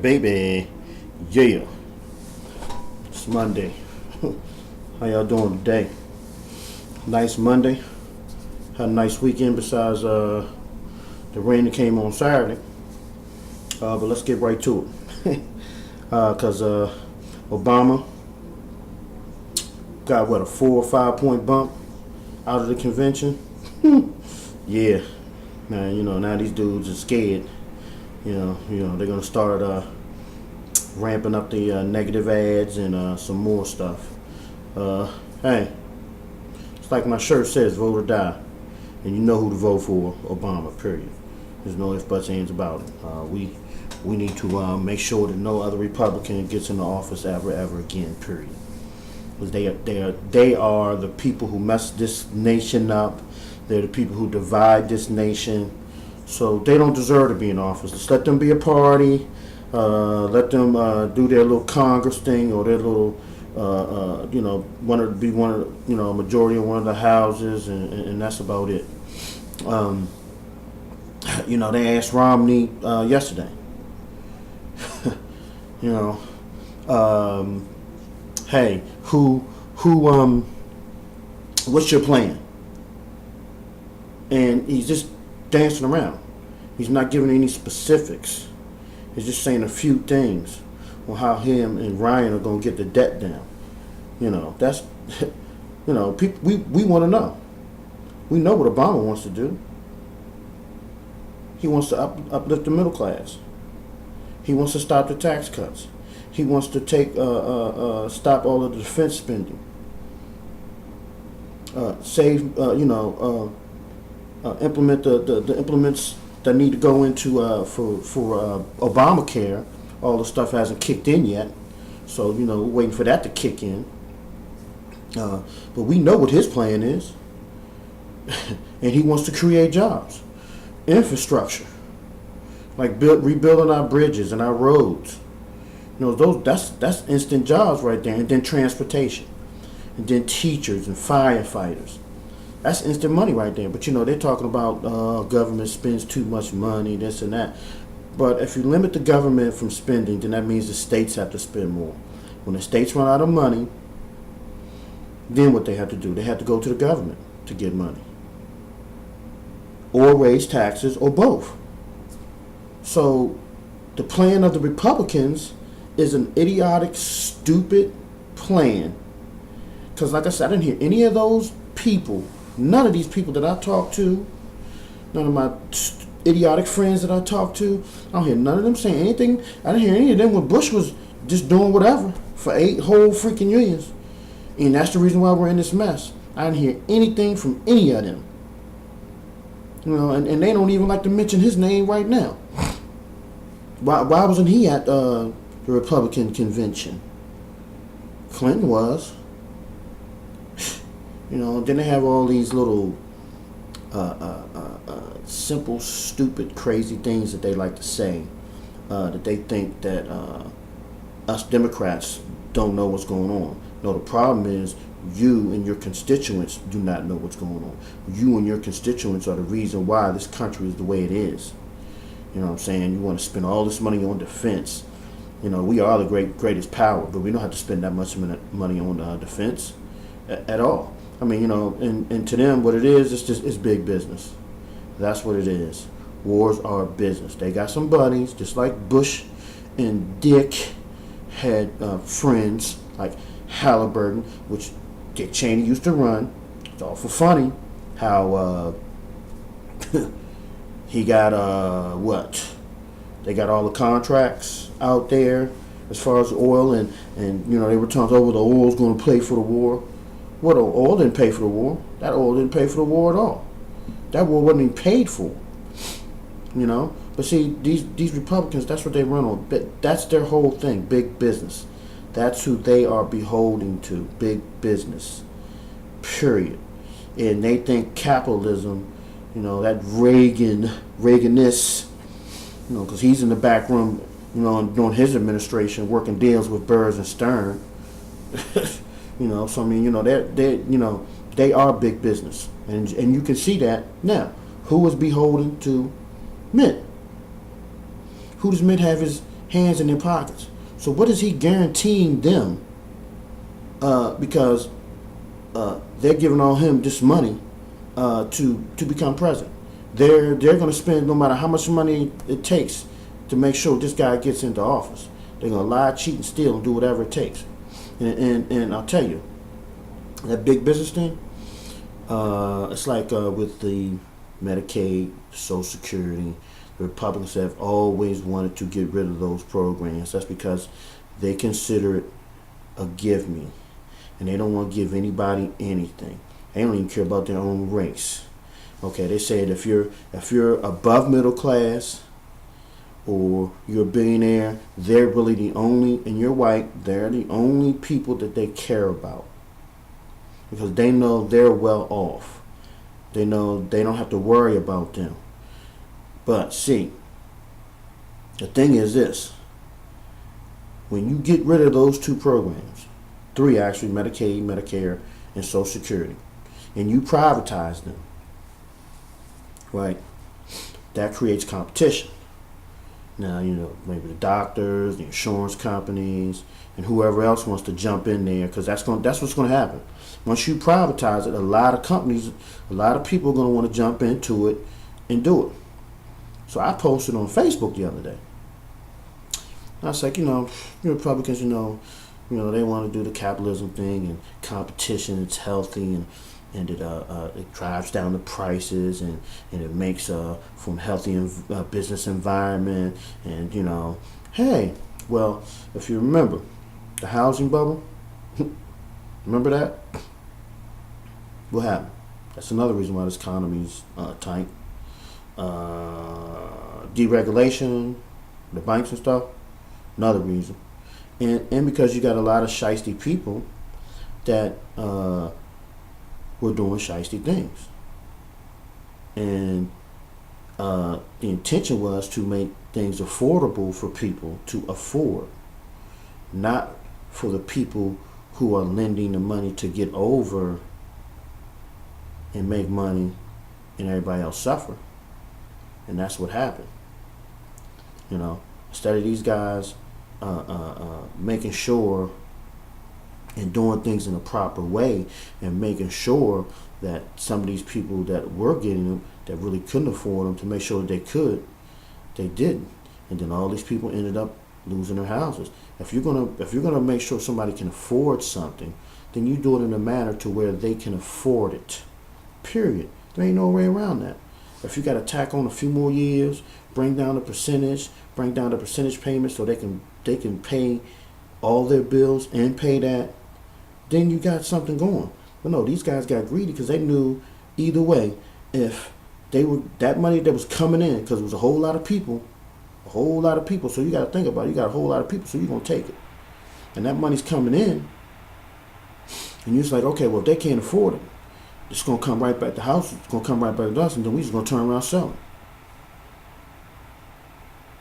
baby. Yeah. It's Monday. How y'all doing today? Nice Monday. Had a nice weekend besides the rain that came on Saturday. But let's get right to it. Because Obama got, what, a 4 or 5 point bump out of the convention? Yeah. Man, now these dudes are scared. They're going to start ramping up the negative ads and some more stuff. Hey, it's like my shirt says, vote or die. And you know who to vote for, Obama, period. There's no ifs, buts, ands about it. We need to make sure that no other Republican gets into office ever again, period. Because they are the people who mess this nation up. They're the people who divide this nation. So they don't deserve to be in office. Just let them be a party. Let them do their little Congress thing or their little, want to be one of, majority in one of the houses, and that's about it. They asked Romney yesterday. Hey, what's your plan? And he's just dancing around. He's not giving any specifics. He's just saying a few things on how him and Ryan are going to get the debt down. That's, people, we want to know. We know what Obama wants to do. He wants to uplift the middle class. He wants to stop the tax cuts. He wants to stop all of the defense spending. Implement the implements that need to go into for Obamacare. All the stuff hasn't kicked in yet, so we're waiting for that to kick in. But we know what his plan is, and he wants to create jobs, infrastructure, like rebuilding our bridges and our roads. That's instant jobs right there, and then transportation, and then teachers and firefighters. That's instant money right there. But they're talking about government spends too much money, this and that. But if you limit the government from spending, then that means the states have to spend more. When the states run out of money, then what they have to do, they have to go to the government to get money. Or raise taxes, or both. So the plan of the Republicans is an idiotic, stupid plan. Because like I said, I didn't hear any of those people, none of these people that I talked to, none of my idiotic friends that I talked to, I don't hear none of them saying anything. I didn't hear any of them when Bush was just doing whatever for 8 whole freaking years. And that's the reason why we're in this mess. I didn't hear anything from any of them. And they don't even like to mention his name right now. Why wasn't he at the Republican convention? Clinton was. Then they have all these little simple, stupid, crazy things that they like to say, that they think that us Democrats don't know what's going on. No, the problem is you and your constituents do not know what's going on. You and your constituents are the reason why this country is the way it is. You know what I'm saying? You want to spend all this money on defense. We are the greatest power, but we don't have to spend that much money on defense at all. I mean, and to them, what it is, it's big business. That's what it is. Wars are business. They got some buddies, just like Bush and Dick had friends like Halliburton, which Dick Cheney used to run. It's awful funny how he got what? They got all the contracts out there as far as oil, and they were talking over the oil's going to pay for the war. What, oil didn't pay for the war? That oil didn't pay for the war at all. That war wasn't even paid for. But see, these Republicans, that's what they run on. That's their whole thing, big business. That's who they are beholden to, big business. Period. And they think capitalism, that Reaganists, because he's in the back room, during his administration, working deals with Burrs and Stern. So I mean, they are big business, and you can see that now. Who is beholden to Mitt? Who does Mitt have hands in their pockets. So what is he guaranteeing them? Because they're giving all him this money to become president. They're going to spend no matter how much money it takes to make sure this guy gets into office. They're going to lie, cheat, and steal and do whatever it takes. And I'll tell you, that big business thing, it's like with the Medicaid, Social Security. The Republicans have always wanted to get rid of those programs. That's because they consider it a give me, and they don't want to give anybody anything. They don't even care about their own race. Okay, they say that if you're above middle class or you're a billionaire, they're really the only, and you're white, they're the only people that they care about, because they know they're well off. They know they don't have to worry about them. But see, the thing is this: when you get rid of those two programs, three actually, Medicaid, Medicare, and Social Security, and you privatize them, right, that creates competition. Now, maybe the doctors, the insurance companies, and whoever else wants to jump in there, because that's what's going to happen. Once you privatize it, a lot of companies, a lot of people are going to want to jump into it and do it. So I posted on Facebook the other day. I was like, Republicans, they want to do the capitalism thing and competition. It's healthy and it drives down the prices and it makes from healthy business environment. And hey, well, if you remember the housing bubble, remember that? What happened? That's another reason why this economy's tight. Deregulation, the banks and stuff, another reason. And because you got a lot of shiesty people that were doing shiesty things. And the intention was to make things affordable for people to afford, not for the people who are lending the money to get over and make money and everybody else suffer. And that's what happened. Instead of these guys making sure and doing things in a proper way and making sure that some of these people that were getting them, that really couldn't afford them, to make sure that they didn't. And then all these people ended up losing their houses. If you're gonna make sure somebody can afford something, then you do it in a manner to where they can afford it. Period. There ain't no way around that. If you got to tack on a few more years, bring down the percentage payment so they can pay all their bills and pay that, then you got something going. But no, these guys got greedy because they knew either way, if they were that money that was coming in, because it was a whole lot of people, so you got to think about it, you got a whole lot of people, so you're going to take it. And that money's coming in, and you're just like, okay, well, if they can't afford it, it's going to come right back to the house, it's going to come right back to us, and then we just going to turn around selling.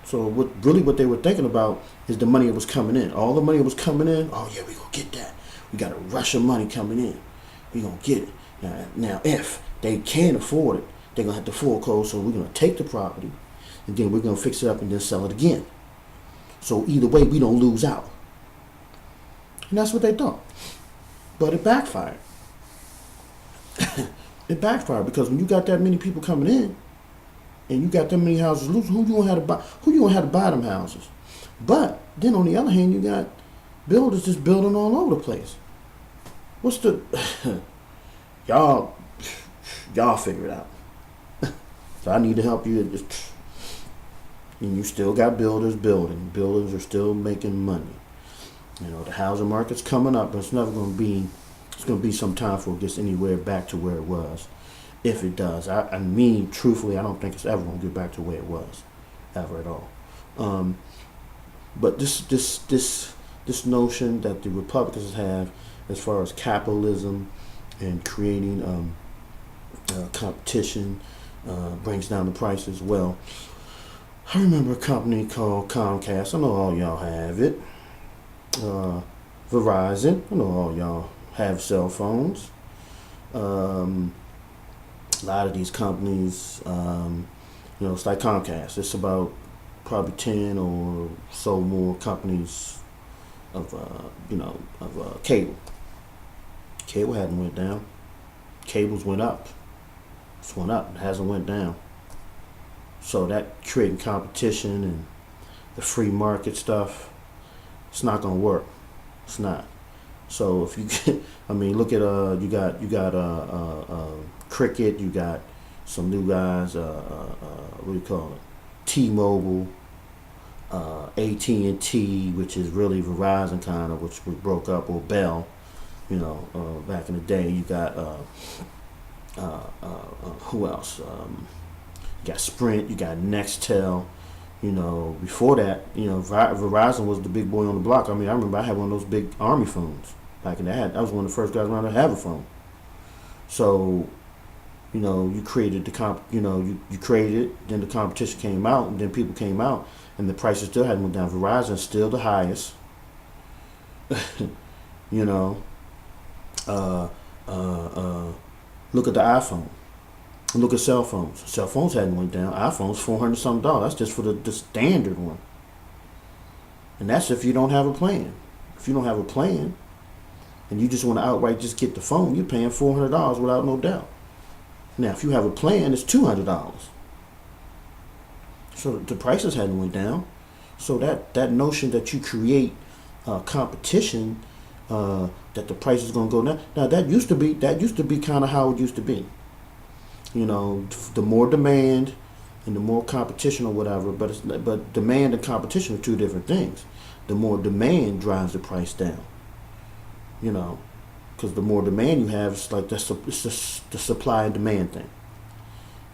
So what they were thinking about is the money that was coming in. All the money that was coming in, oh yeah, we going to get that. We got a rush of money coming in. We going to get it. Now, if they can't afford it, they're going to have to foreclose, so we're going to take the property, and then we're going to fix it up and then sell it again. So either way, we don't lose out. And that's what they thought. But it backfired. It backfired because when you got that many people coming in and you got that many houses loose, who you gonna have to buy them houses? But then on the other hand, you got builders just building all over the place. What's the y'all figure it out. So I need to help you. And you still got builders building. Builders are still making money. The housing market's coming up, but it's never going to be. It's going to be some time before it gets anywhere back to where it was, if it does. I mean, truthfully, I don't think it's ever going to get back to where it was, ever at all. But this notion that the Republicans have, as far as capitalism and creating competition, brings down the prices. Well, I remember a company called Comcast. I know all y'all have it. Verizon. I know all y'all have cell phones. A lot of these companies, it's like Comcast. It's about probably 10 or so more companies of cable. Cable hadn't went down. Cables went up. It's went up. It hasn't went down. So that creating competition and the free market stuff, it's not gonna work. It's not. So if you get, I mean, look at cricket. You got some new guys. What do you call it? T-Mobile, AT&T, which is really Verizon kind of, which we broke up, or Bell. Back in the day, you got who else? You got Sprint, you got Nextel. Before that, Verizon was the big boy on the block. I mean, I remember I had one of those big Army phones back in that. I was one of the first guys around to have a phone. So, you created you created it, then the competition came out, and then people came out, and the prices still hadn't went down. Verizon's still the highest. you know, look at the iPhone. Look at cell phones. Cell phones hadn't went down. iPhone's $400 something. That's just for the standard one. And that's if you don't have a plan. If you don't have a plan, and you just want to outright just get the phone, you're paying $400 without no doubt. Now, if you have a plan, it's $200. So the prices hadn't went down. So that notion that you create competition, that the price is going to go down. Now that used to be kind of how it used to be. The more demand and the more competition or whatever. But demand and competition are two different things. The more demand drives the price down. Because the more demand you have, it's like it's the supply and demand thing.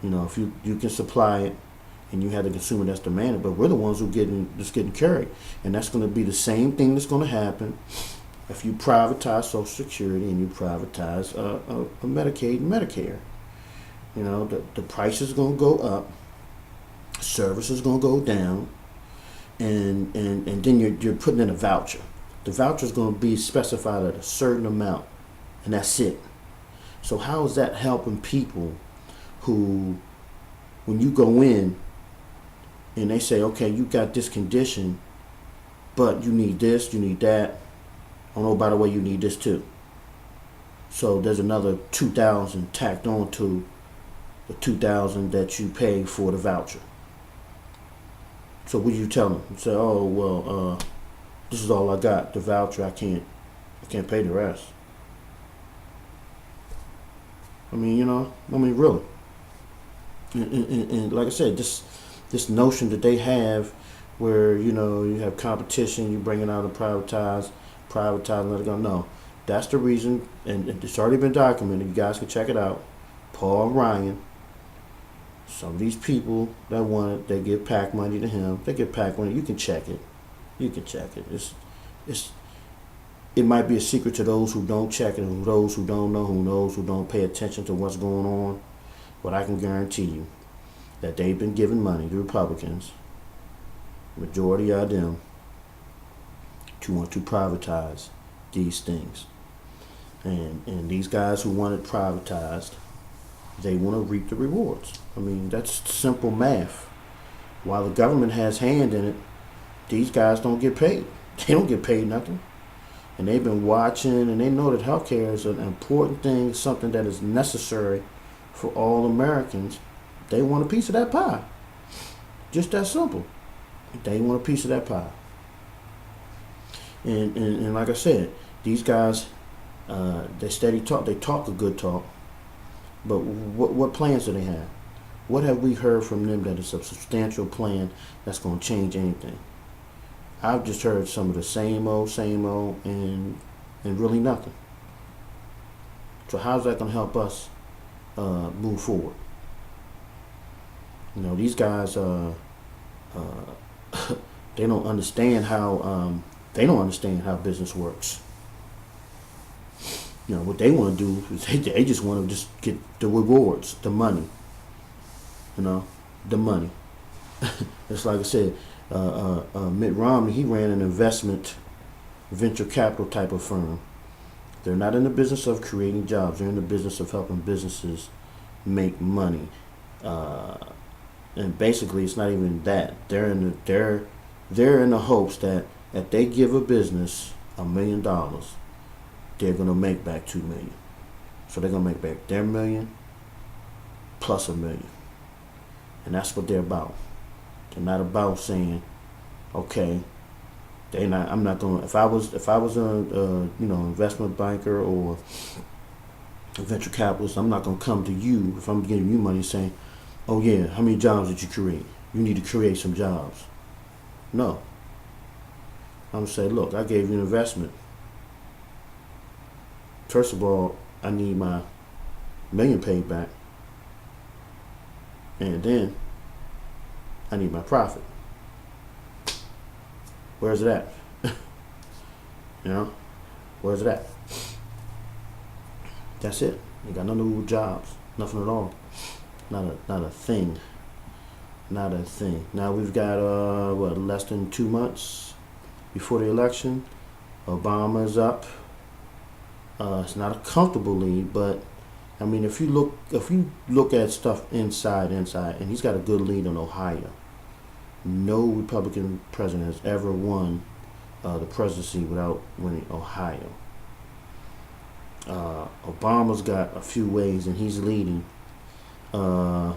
If you can supply it, and you have the consumer that's demanding, but we're the ones who getting carried, and that's going to be the same thing that's going to happen if you privatize Social Security and you privatize Medicaid and Medicare. The price is going to go up, service is going to go down, and then you're putting in a voucher. The voucher is going to be specified at a certain amount, and that's it. So how is that helping people who, when you go in and they say, okay, you got this condition, but you need this, you need that. Oh no, by the way, you need this too. So there's another $2,000 tacked on to the $2,000 that you pay for the voucher. So what do you tell them? You say, oh well, this is all I got. The voucher, I can't pay the rest. I mean, really. And like I said, this notion that they have, where you have competition, you bring it out and privatize, and let it go. No, that's the reason, and it's already been documented. You guys can check it out. Paul Ryan. Some of these people that want it, they give PAC money to him. They give PAC money. You can check it. It might be a secret to those who don't check it, and those who don't know, who don't pay attention to what's going on. But I can guarantee you that they've been giving money, the Republicans, majority of them, to want to privatize these things. And these guys who want it privatized, they want to reap the rewards. I mean, that's simple math. While the government has hand in it, these guys don't get paid. They don't get paid nothing. And they've been watching, and they know that healthcare is an important thing, something that is necessary for all Americans. They want a piece of that pie. Just that simple. They want a piece of that pie. And like I said, these guys, they talk a good talk, but what plans do they have? What have we heard from them that is a substantial plan that's going to change anything? I've just heard some of the same old, and really nothing. So how's that going to help us move forward? These guys, they don't understand how business works. What they want to do is they just want to just get the rewards, the money. The money. It's like I said, Mitt Romney, he ran an investment venture capital type of firm. They're not in the business of creating jobs. They're in the business of helping businesses make money. and basically it's not even that. They're in the hopes that if they give a business $1 million, they're gonna make back 2 million. So they're gonna make back their million plus $1 million, and that's what they're about. They're not about saying, okay, they not. I'm not gonna. If I was a investment banker or a venture capitalist, I'm not gonna come to you if I'm giving you money saying, oh yeah, how many jobs did you create? You need to create some jobs. No. I'm gonna say, look, I gave you an investment. First of all, I need my million paid back, and then I need my profit. Where's it at? Where's it at? That's it. You got nothing to do with jobs, nothing at all. Not a thing. Not a thing. Now we've got less than 2 months before the election. Obama's up. It's not a comfortable lead, but I mean, if you look at stuff inside, and he's got a good lead in Ohio. No Republican president has ever won the presidency without winning Ohio. Obama's got a few ways, and he's leading. I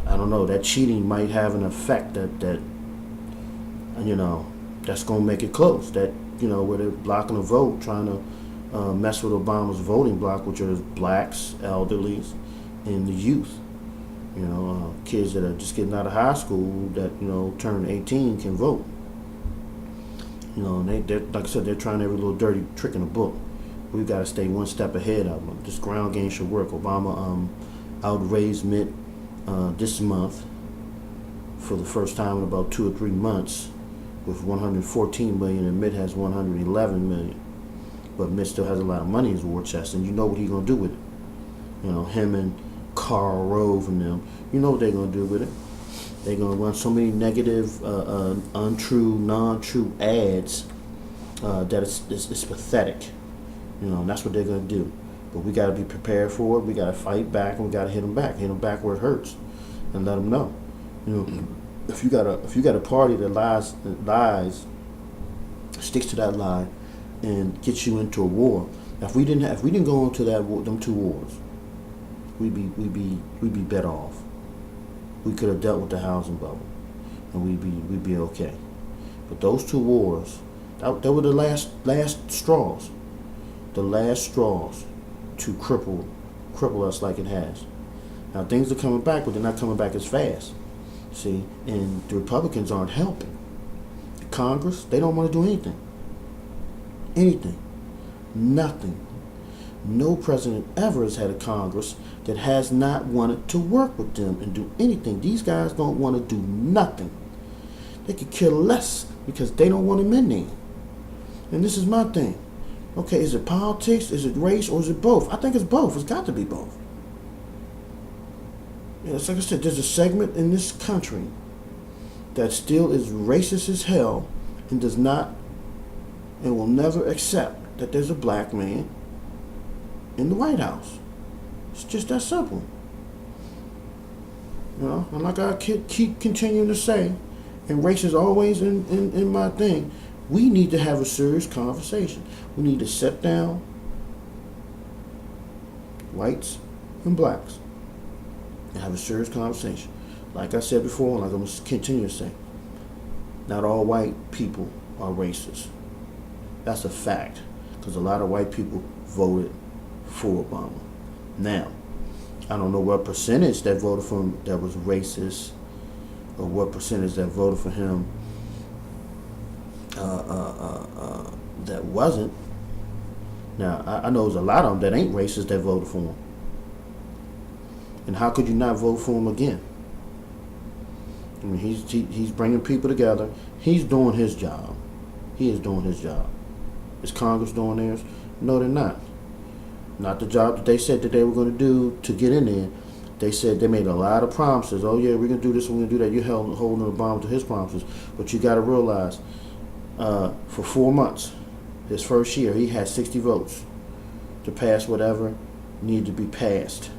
don't know. That cheating might have an effect that that's gonna make it close. That where they're blocking a vote, trying to mess with Obama's voting bloc, which are blacks, elderlies, and the youth. Kids that are just getting out of high school that turn 18 can vote. They're like I said, they're trying every little dirty trick in the book. We've got to stay one step ahead of them. This ground game should work. Obama outraised Mitt this month for the first time in about 2 or 3 months with 114 million, and Mitt has 111 million. But Mitt still has a lot of money in his war chest, and you know what he's gonna do with it. Him and Karl Rove and them. You know what they're gonna do with it. They're gonna run so many negative, untrue, non-true ads that it's pathetic. That's what they're gonna do. But we gotta be prepared for it. We gotta fight back, and we gotta hit them back. Hit them back where it hurts, and let them know. If you got a party that lies, sticks to that lie, and gets you into a war. If we didn't go into them 2 wars, we'd be better off. We could have dealt with the housing bubble, and we'd be okay. But those 2 wars, that were the last straws, the last straws to cripple us like it has. Now things are coming back, but they're not coming back as fast. See, and the Republicans aren't helping. Congress, they don't want to do anything. Nothing. No president ever has had a Congress that has not wanted to work with them and do anything. These guys don't want to do nothing. They could care less because they don't want them in there. And this is my thing. Okay, is it politics, is it race, or is it both? I think it's both. It's got to be both. It's like I said, there's a segment in this country that still is racist as hell and does not and will never accept that there's a black man in the White House. It's just that simple. And like I keep continuing to say, and race is always in my thing, we need to have a serious conversation. We need to sit down, whites and blacks, and have a serious conversation. Like I said before, and like I'm going to continue to say, not all white people are racist. That's a fact, because a lot of white people voted for Obama. Now, I don't know what percentage that voted for him that was racist, or what percentage that voted for him that wasn't. Now, I know there's a lot of them that ain't racist that voted for him. And how could you not vote for him again? I mean, he's bringing people together. He's doing his job. He is doing his job. Is Congress doing theirs? No, they're not. Not the job that they said that they were going to do to get in there. They said they made a lot of promises. Oh yeah, we're going to do this, we're going to do that. You're holding Obama to his promises. But you got to realize, for 4 months, his first year, he had 60 votes to pass whatever needed to be passed.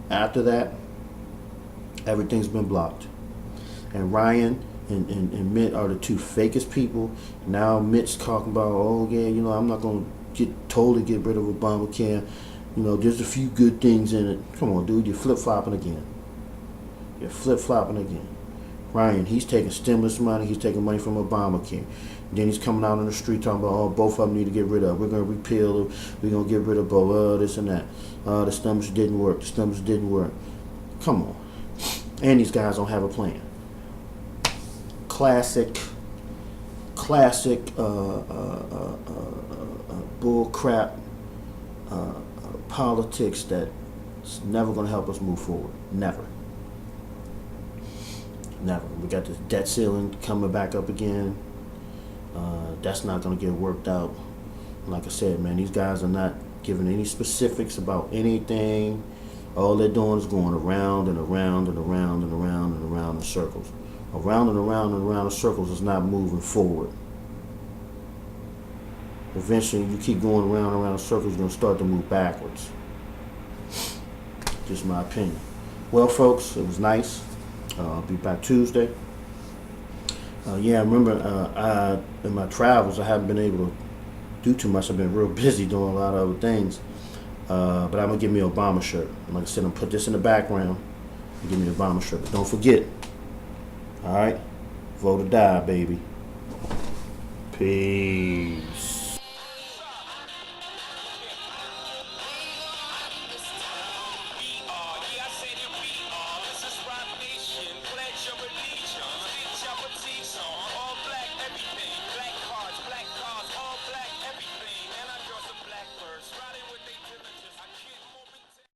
After that, Everything's been blocked. And Ryan and Mitt are the two fakest people. Now Mitt's talking about, oh yeah, I'm not gonna totally get rid of Obamacare. There's a few good things in it. Come on, dude, you're flip flopping again. You're flip flopping again. Ryan, he's taking stimulus money. He's taking money from Obamacare. Then he's coming out on the street talking about, oh, both of them need to get rid of. We're going to repeal it. We're going to get rid of both. This and that. The stimulus didn't work. The stimulus didn't work. Come on. And these guys don't have a plan. Classic bull crap politics that's never going to help us move forward. Never. Never. We got this debt ceiling coming back up again. That's not going to get worked out. Like I said, man, these guys are not giving any specifics about anything. All they're doing is going around and around and around and around and around in circles. Around and around and around in circles is not moving forward. Eventually, you keep going around and around in circles, you're going to start to move backwards. Just my opinion. Well, folks, it was nice. I'll be back Tuesday. Yeah, I remember in my travels, I haven't been able to do too much. I've been real busy doing a lot of other things. But I'm going to give me an Obama shirt. Like I said, I'm going to put this in the background and give me an Obama shirt. But don't forget, all right? Vote or die, baby. Peace.